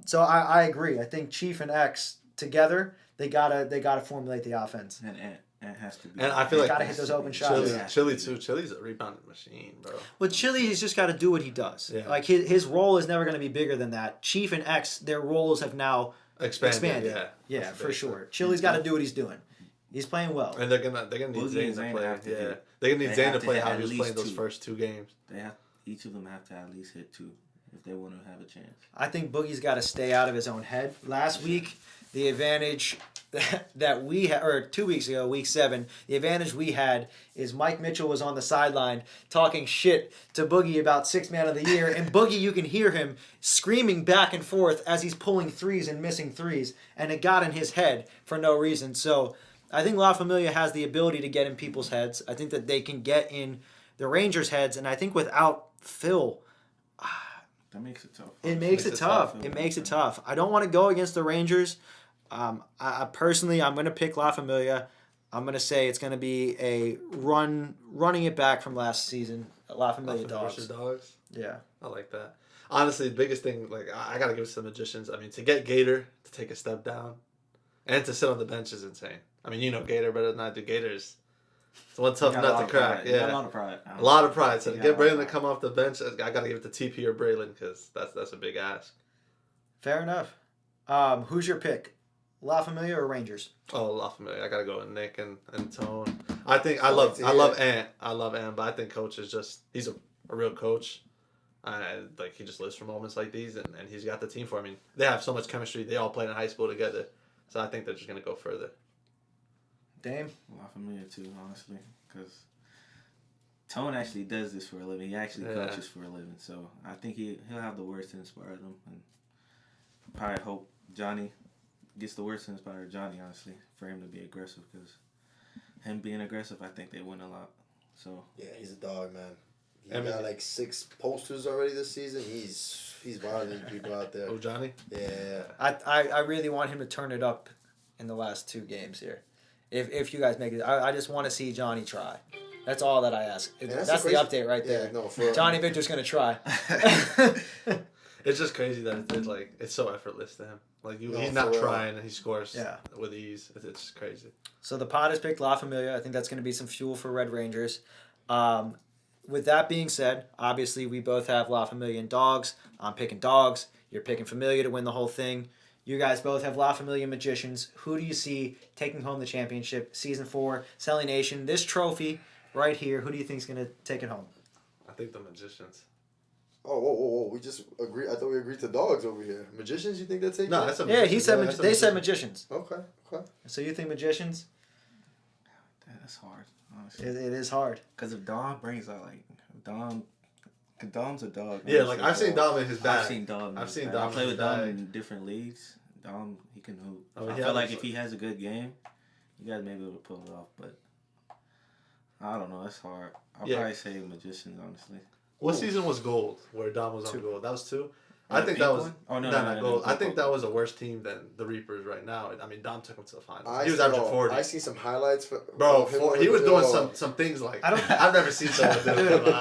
So I agree. I think Chief and X together, they gotta formulate the offense. And it has to be. And I feel like gotta hit those open shots. Chili too. Chili's a rebounding machine, bro. With Chili, he's just got to do what he does. Yeah. Like his role is never going to be bigger than that. Chief and X, their roles have now expanded. Yeah, for sure. Chili's got to do what he's doing. He's playing well. And they're gonna need Zane to play. Yeah, they're gonna need Zane to play how he was playing those first 2 games. Each of them have to at least hit 2 if they want to have a chance. I think Boogie's got to stay out of his own head. Last week, the advantage that we had, or 2 weeks ago, week 7, the advantage we had is Mike Mitchell was on the sideline talking shit to Boogie about 6th Man of the Year, and Boogie, you can hear him screaming back and forth as he's pulling threes and missing threes, and it got in his head for no reason. So I think La Familia has the ability to get in people's heads. I think that they can get in the Rangers' heads, and I think without Phil, that makes it tough. It makes it tough. It makes it tough. I don't want to go against the Rangers. I personally, I'm going to pick La Familia. I'm going to say it's going to be a running it back from last season. La Familia Dogs. Yeah. I like that. Honestly, the biggest thing, like, I got to give it to the Magicians. I mean, to get Gator to take a step down and to sit on the bench is insane. I mean, you know Gator better than I do. Gator's it's one tough nut to crack. Yeah, a lot of pride. A lot of pride. So to get Braylon to come off the bench, I got to give it to TP or Braylon because that's a big ask. Fair enough. Who's your pick? La Familia or Rangers? Oh, La Familia. I gotta go with Nick and Tone. I think I love Ant. I love Ant, but I think Coach is he's a real coach. Like he just lives for moments like these, and he's got the team for. I mean, they have so much chemistry. They all played in high school together, so I think they're just gonna go further. Dame? La Familia too, honestly, because Tone actually does this for a living. He actually coaches for a living, so I think he'll have the words to inspire them, and probably hope Johnny gets the words to inspire Johnny, honestly, for him to be aggressive, because him being aggressive, I think they win a lot. So yeah, he's a dog, man. He got like 6 posters already this season. He's bothering people out there. Oh, Johnny? Yeah. I really want him to turn it up in the last 2 games here. If you guys make it, I just want to see Johnny try. That's all that I ask. That's the update right there. No, Johnny Victor's gonna try. It's just crazy that it's so effortless to him. Like he's not trying and he scores with ease. It's just crazy. So the pod has picked La Familia. I think that's going to be some fuel for Red Rangers. With that being said, obviously we both have La Familia and Dogs. I'm picking Dogs. You're picking Familia to win the whole thing. You guys both have La Familia Magicians. Who do you see taking home the championship? Season 4, Selling Nation. This trophy right here, who do you think is going to take it home? I think the Magicians. Oh, whoa. We just agreed. I thought we agreed to Dogs over here. Magicians, you think they're taking No, that's a he said they said Magicians. Okay. So you think Magicians? That's hard, honestly. It is hard. Because if Dom brings out, Dom's a dog. Yeah, like I've seen Dom in his bag. I've seen Dom. I play with Dom in different leagues. Dom, he can hoop. I feel like if he has a good game, you guys may be able to pull it off, but I don't know. That's hard. I'll probably say Magicians, honestly. What season was gold where Dom was on gold? That was 2? I think that was not gold. I think that was a worse team than the Reapers right now. I mean, Dom took them to the finals. He was averaging 40. I see some highlights for he was doing some things like I've never seen someone do it.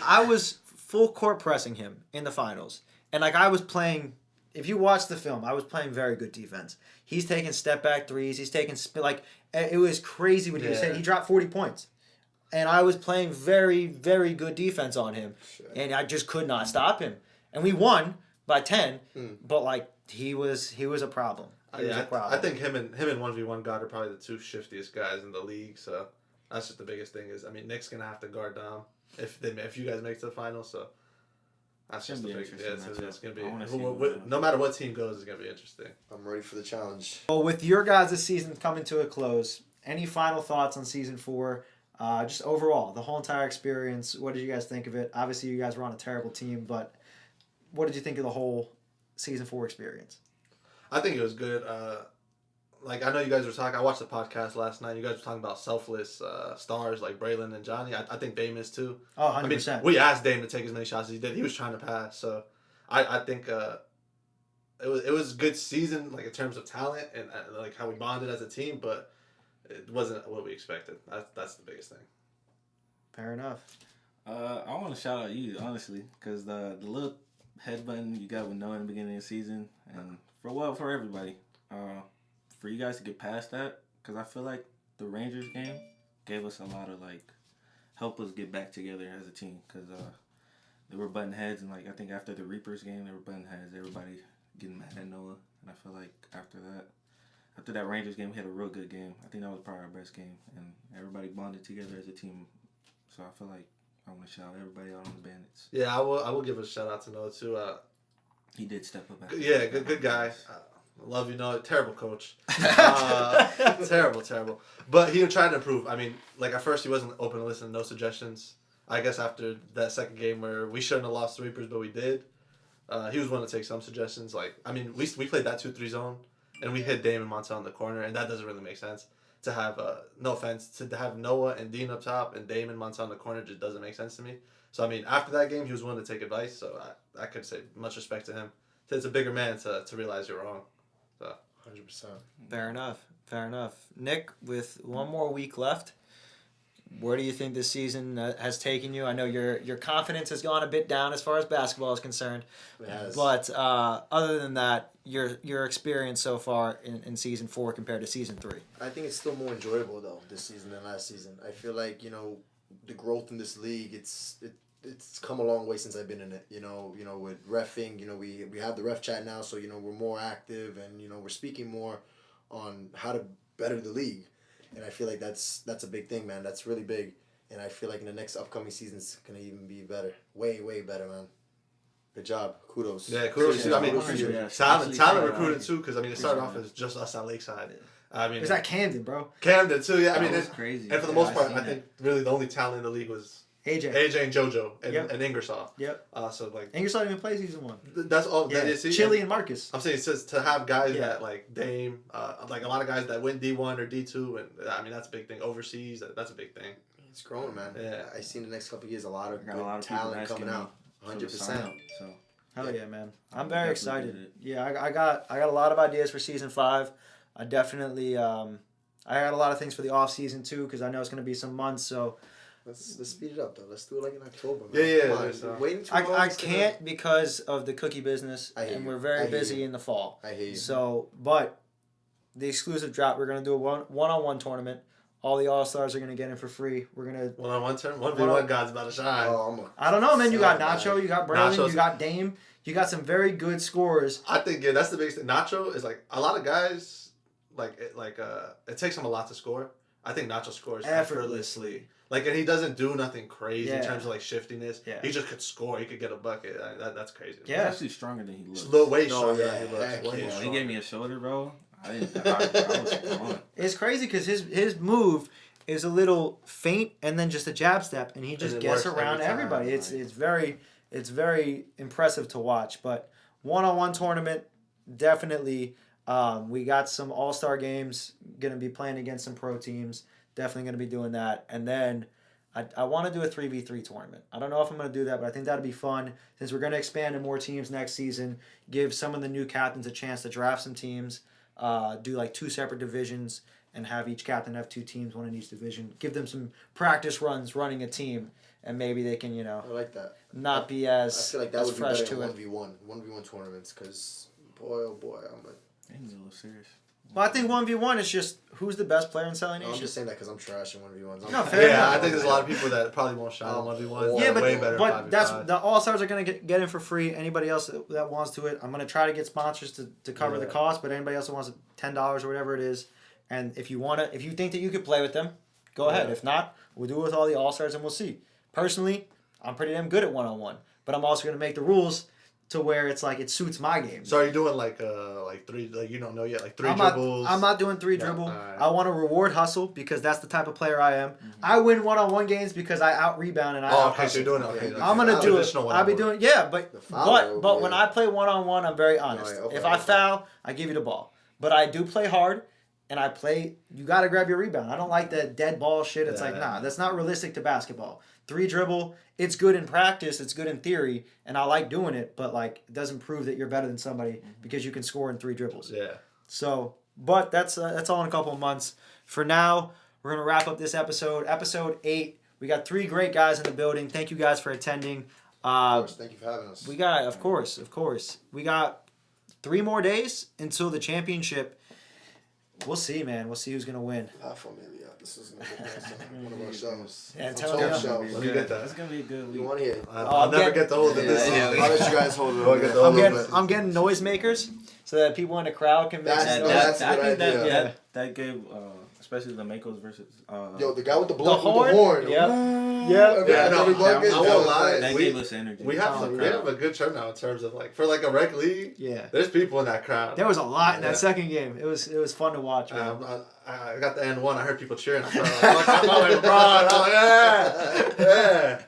I was full court pressing him in the finals, and I was playing. If you watch the film, I was playing very good defense. He's taking step back threes. He's taking it was crazy what he was saying. He dropped 40 points. And I was playing very, very good defense on him. And I just could not stop him. And we won by 10, but he was a problem. I think him and 1v1 God are probably the 2 shiftiest guys in the league. So that's just the biggest thing is Nick's gonna have to guard Dom if you guys make it to the finals. So that's just the big. It's gonna be no matter what team goes, it's gonna be interesting. I'm ready for the challenge. Well, with your guys' season coming to a close, any final thoughts on season 4? Just overall, the whole entire experience, what did you guys think of it? Obviously, you guys were on a terrible team, but what did you think of the whole season 4 experience? I think it was good. like I know you guys were talking. I watched the podcast last night. You guys were talking about selfless stars like Braylon and Johnny. I think Dame is too. Oh, 100%. I mean, we asked Dame to take as many shots as he did. He was trying to pass. So I think it was a good season like in terms of talent and like how we bonded as a team, but it wasn't what we expected. That's the biggest thing. Fair enough. I want to shout out you honestly, because the little headbutton you got with Noah in the beginning of the season, and for everybody, for you guys to get past that, because I feel like the Rangers game gave us a lot of like help us get back together as a team, because they were butting heads, and like I think after the Reapers game they were butting heads, everybody getting mad at Noah, and I feel like after that Rangers game we had a real good game. I think that was probably our best game, and everybody bonded together as a team. So I feel like I want to shout everybody out on the Bandits. Yeah, I will give a shout out to Noah too. He did step up. Yeah, good guy. Love you, Noah. Terrible coach. Terrible. But he tried to improve. I mean, like at first he wasn't open to listen, no suggestions. I guess after that second game where we shouldn't have lost the Reapers, but we did, he was willing to take some suggestions. Like, I mean, we played that 2-3 zone, and we hit Dame and Montel in the corner, and that doesn't really make sense. To have, no offense, to have Noah and Dean up top and Dame and Montel in the corner just doesn't make sense to me. So, I mean, after that game, he was willing to take advice, so I could say much respect to him. It's a bigger man to realize you're wrong. So 100%. Fair enough. Nick, with one more week left, where do you think this season has taken you? I know your confidence has gone a bit down as far as basketball is concerned. It has. But other than that, your experience so far in season 4 compared to season 3. I think it's still more enjoyable though this season than last season. I feel like the growth in this league. It's come a long way since I've been in it. With reffing. We have the ref chat now, so we're more active and we're speaking more on how to better the league. And I feel like that's a big thing, man. That's really big. And I feel like in the next upcoming season, it's going to even be better. Way, way better, man. Good job. Kudos. yeah, kudos to you. I mean, Yeah. talent recruited too, because I mean, it started off as just us at Lakeside. I mean, Is that Camden, bro? Camden too? Yeah, I mean, it's crazy. And for the most part, I think really the only talent in the league was AJ and JoJo and, Yep. and Ingersoll. Yep. So like Ingersoll didn't even play season 1. that's all. Yeah. That is, Chili and Marcus. I'm saying it says to have guys Yeah. that like Dame, like a lot of guys that win D1 or D2, and I mean that's a big thing overseas. That's a big thing. It's growing, man. Yeah. I see in the next couple of years a lot of Got good a lot of people talent asking coming me out. for the 100%. sign-up, so Hell yeah, man. I'm I very definitely excited. did it. Yeah, I got a lot of ideas for season 5. I definitely I got a lot of things for the off season too, because I know it's gonna be some months. So Let's speed it up though. Let's do it like in October, man. Yeah, Come on, there's, you're waiting too long. I It's gonna- can't because of the cookie business, I hear and you. we're I very hear busy you. in the fall. I hear you. So, but the exclusive drop, we're gonna do a one-on-one tournament. All the All-Stars are gonna get in for free. We're gonna. 1-on-1 turn, 1v1 God's about to shine. I don't know, man. You got Sound Nacho, you got Braylon, Nacho's- you got Dame. You got some very good scorers. I think that's the biggest thing. Nacho is like a lot of guys it takes him a lot to score. I think Nacho scores effortlessly. Like, and he doesn't do nothing crazy in Yeah. terms of like shiftiness. Yeah. He just could score. He could get a bucket. That's crazy. Yeah. he's actually stronger than he looks. He's a little way No, stronger yeah, than he looks. heck Way yeah. He stronger. gave me a shoulder, bro. I was gone. It's crazy because his move is a little feint and then just a jab step, and he just it gets works around every time, everybody. like- It's very impressive to watch. But one-on-one tournament, definitely. We got some all-star games. Going to be playing against some pro teams. Definitely going to be doing that. And then I want to do a 3v3 tournament. I don't know if I'm going to do that, but I think that'd be fun since we're going to expand to more teams next season. Give some of the new captains a chance to draft some teams. Do like 2 separate divisions and have each captain have 2 teams, one in each division. Give them some practice runs running a team, and maybe they can, I like that. not be I as feel like that as would be fresh better to in it. 1v1 tournaments because boy oh boy He's a little serious. Well, I think 1v1 is just who's the best player in Selling I'm Nation. just saying that because I'm trash in 1v1s. No, fair Yeah, enough. I think there's a lot of people that probably won't shine on 1v1. Yeah, way better but in that's 5v5. the All Stars are gonna get in for free. Anybody else that wants to it, I'm gonna try to get sponsors to cover the Yeah. cost. But anybody else that wants $10 or whatever it is, and if you think that you could play with them, go ahead. Yeah. If not, we'll do it with all the All Stars and we'll see. Personally, I'm pretty damn good at 1-on-1, but I'm also gonna make the rules to where it's like it suits my game. So are you doing like 3? Like you don't know yet, like 3 I'm dribbles. Not, I'm not doing 3 No, dribble. alright. I want to reward hustle because that's the type of player I am. I win 1-on-1 games because I out rebound and I Oh, out okay. So hustle. you're doing it. Okay. I'm gonna do it. Traditional I'll be one-on-one. doing but The foul, but yeah. when I play 1-on-1, I'm very honest. yeah, okay, If I okay. foul, I give you the ball. But I do play hard, and I play, you got to grab your rebound. I don't like that dead ball shit. It's like, Yeah. nah, that's not realistic to basketball. 3 dribble, it's good in practice, it's good in theory, and I like doing it, but like it doesn't prove that you're better than somebody because you can score in 3 dribbles. Yeah. So, but that's all in a couple of months. For now, we're going to wrap up this episode. Episode 8. We got 3 great guys in the building. Thank you guys for attending. Of course, thank you for having us. We got, of course. We got 3 more days until the championship. We'll see, man. We'll see who's going to win. La familia. This is going to be one of our shows. Yeah, It's tell a me. top show. Let me get that. It's gonna be a good You week. want to hear it? I'll never get to hold it this Yeah, long. yeah. I'll let you guys hold it. We'll get the a whole little bit. I'm getting noisemakers so that people in the crowd can make That's- some no, noise. that's a good idea. Yeah. That gave, especially the Makos versus. Yo, the guy with the The blow, horn? with the horn. Yep. Ooh, Yep. Yeah, no, every bucket, I that won't was lie. nice. that we- gave us energy. We have a good turnout in terms of like for like a rec league. Yeah. There's people in that crowd. There was a lot in that Yeah. second game. It was fun to watch, man. I got the N1. I heard people cheering. I started like, fuck, I'm going, LeBron. Oh, yeah. Yeah.